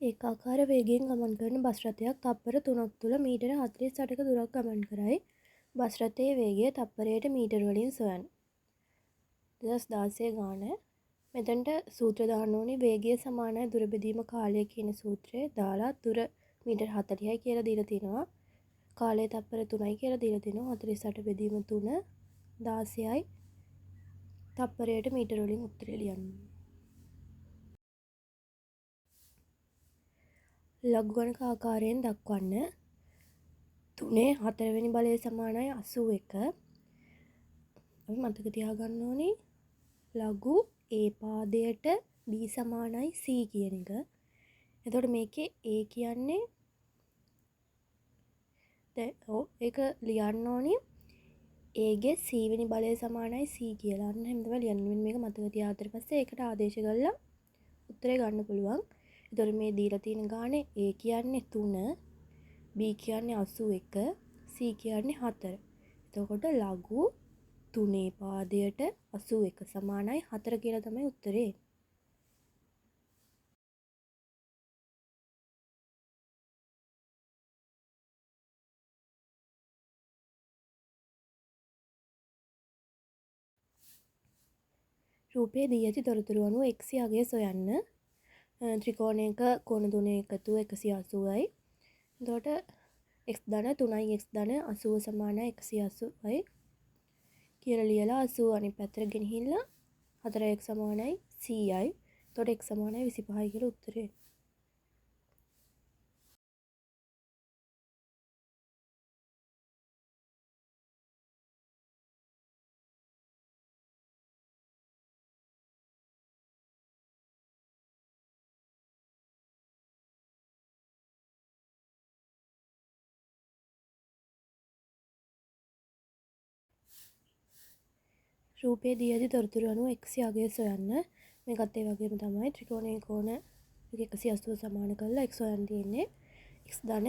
ඒකාකාර වේගයෙන් ගමන් කරන බස් රථයක් තප්පර 3ක් තුළ මීටර 48ක දුරක් ගමන් කරයි. බස් රථයේ වේගය තප්පරයට මීටර වලින් සොයන්න. 2016 ගාන. මෙතනට සූත්‍ර දාන්න ඕනේ වේගය සමානයි දුර බෙදීම කාලය කියන සූත්‍රය දාලා දුර මීටර 40යි කියලා දීලා තිනවා. කාලය තප්පර 3යි කියලා දීලා තිනවා. 48 බෙදීම 3 16යි. තප්පරයට මීටර වලින් උත්තරය ලියන්න. ලඝු ගණක ආකාරයෙන් දක්වන්න. 3 4වෙනි බලය සමානයි 81. අපි මතක තියාගන්න ඕනේ ලඝු A පාදයට B සමානයි C කියන එක. එතකොට මේකේ A කියන්නේ ඒක ලියන්න ඕනේ A ගේ C වෙනි බලය සමානයි C කියලා. අන්න එහෙම තමයි ලියන්නේ. මේක මතක තියාගත්තට පස්සේ ඒකට ආදේශ කරලා උත්තරේ ගන්න පුළුවන්. එතකොට මේ දීලා තියෙන ගානේ A කියන්නේ 3, B කියන්නේ 81, C කියන්නේ 4. එතකොට ලඝු 3 පාදයට 81 සමානයි 4 කියලා තමයි උත්තරේ. රූපයේ දී ඇති තොරතුරු අනුව x යගය සොයන්න. ත්‍රිකෝණයක කෝණ තුනේ එකතුව 180යි. එතකොට x ධන 3යි x ධන 80 සමානයි 180යි. කියලා ලියලා 80 අනිත් පැත්තට ගෙනහිල්ලා 4x සමානයි 100යි. එතකොට x සමානයි 25යි කියලා උත්තරේ. රූපයේ දී ඇති තොරතුරු අනුව x යගය සොයන්න. මේකත් ඒ වගේම තමයි ත්‍රිකෝණයේ කෝණ 180 සමාන කරලා x හොයන්න තියෙන්නේ. x ධන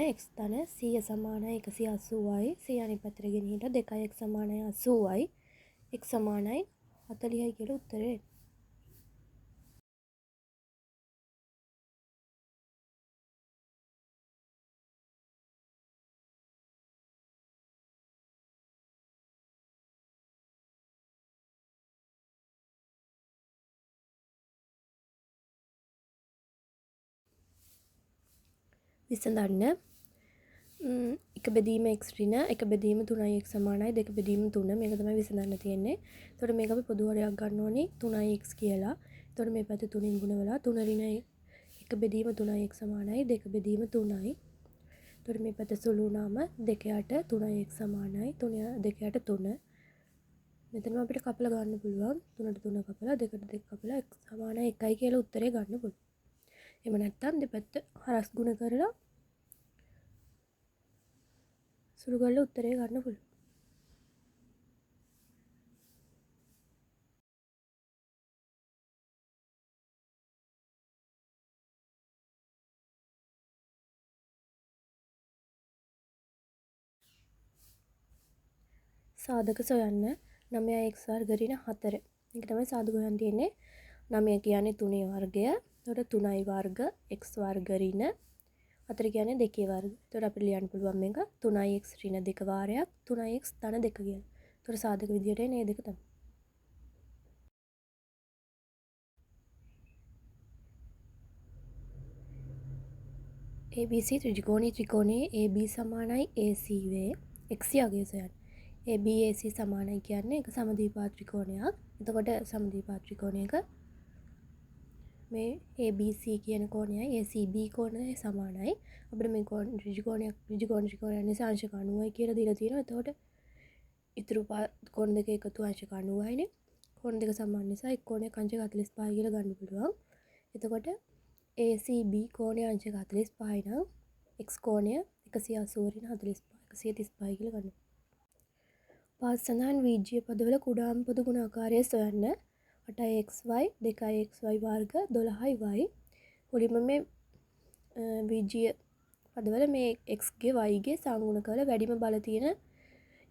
100 සමානයි 180යි. 100 අනිත් පැත්තට ගෙනහිල්ලා 2x සමානයි 80යි. x සමානයි 40යි කියලා උත්තරේ. විසඳන්න. එක බෙදීම x ඍණ එක බෙදීම 3x සමානයි 2 බෙදීම 3 මේක තමයි විසඳන්න තියෙන්නේ. එතකොට මේක අපි පොදු හරයක් ගන්න ඕනේ 3x කියලා. එතකොට මේ පැත්ත 3න් ගුණ වෙලා 3 ඍණ 1 බෙදීම 3x සමානයි 2 බෙදීම 3යි. එතකොට මේ පැත්ත සුළු වුණාම 2 යට 3x සමානයි 3 2 යට 3. මෙතනම අපිට කපලා ගන්න පුළුවන් 3ට 3 කපලා 2ට 2 කපලා x සමානයි 1යි කියලා උත්තරේ ගන්න පුළුවන්. එහෙම නැත්නම් දෙපැත්ත හරස් ගුණ කරලා සුළු කරලා උත්තරේ ගන්න පුළුවන්. සාධක සොයන්න. 9x වර්ග ඍණ 4. මේක තමයි සාධක හොයන්න තියෙන්නේ. 9 කියන්නේ 3 වර්ගය. එතකොට 3යි වර්ග x වර්ග ඍණ 4 කියන්නේ 2 වර්ග. එතකොට අපිට ලියන්න පුළුවන් මේක 3x ඍණ 2 වාරයක් 3x ධන 2 කියලා. එතකොට සාධක විදියට එන්නේ මේ දෙක තමයි. ABC ත්‍රිකෝණයේ AB සමානයි AC වේ x යගය සොයන්න. ABAC සමානයි කියන්නේ එක සමද්විපාත ත්‍රිකෝණයක්. එතකොට සමද්විපාත ත්‍රිකෝණයක මේ ABC කියන කෝණයයි ACB කෝණය සමානයි. අපිට මේ ත්‍රිකෝණ නිසා අංශක 90යි කියලා දීලා තියෙනවා. එතකොට ඉතුරු කෝණ දෙක එකතු අංශක 90යිනේ. කෝණ දෙක සමාන නිසා එක් කෝණයක් අංශක 45යි කියලා ගන්න පුළුවන්. එතකොට ACB කෝණය අංශක 45යි නම් x කෝණය 180 ඍණ 45 135යි කියලා ගන්න. පස් සඳහන් වීජ්‍ය පදවල කුඩාම පොදු ගුණාකාරය සොයන්න. 8xy 2xy වර්ග 12y. මුලින්ම මේ වීජ්‍ය පදවල මේ x ගේ y ගේ සංගුණ කරලා වැඩිම බල තියෙන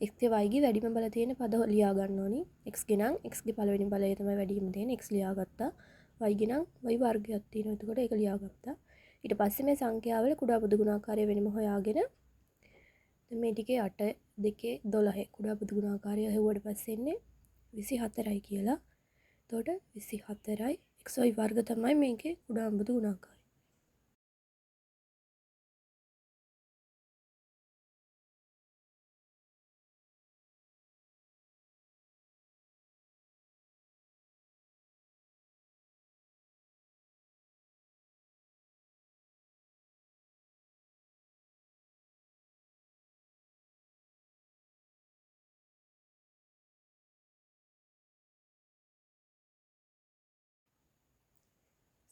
x ගේ y ගේ වැඩිම බල තියෙන පද ලියා ගන්න ඕනි. x ගේ නම් x ගේ පළවෙනි බලය තමයි වැඩිම තියෙන x ලියා ගත්තා. y ගේ නම් y වර්ගයක් තියෙනවා. එතකොට ඒක ලියා ගත්තා. ඊට පස්සේ මේ සංඛ්‍යාවල කුඩා පුදු ගුණාකාරය වෙනම හොයාගෙන මේ ටිකේ 8 2 12 කුඩා පුදු ගුණාකාරය හෙව්වට පස්සේ එන්නේ 24යි කියලා. එතකොට 24යි xy වර්ග තමයි මේකේ කුඩා පුදු ගුණාකාරය.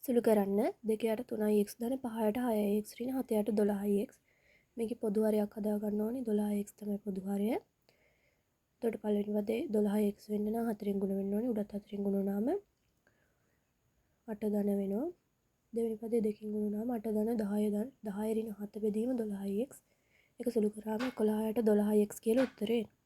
සුළු කරන්න 2ට 3x දාන 5ට 6x ඍණ 7ට 12x මේකේ පොදු හරයක් හදා ගන්න ඕනේ 12x තමයි පොදු හරය. එතකොට පළවෙනි පදේ 12x වෙන්න නම් 4ෙන් ගුණ වෙන්න ඕනේ. උඩත් 4ෙන් ගුණ වුණාම 8 ධන වෙනවා. දෙවෙනි පදේ 2කින් ගුණ වුණාම 8 ධන 10 ධන 10 ඍණ 7 බෙදීම 12x. ඒක සුළු කරාම 11ට 12x කියලා උත්තරේ එනවා.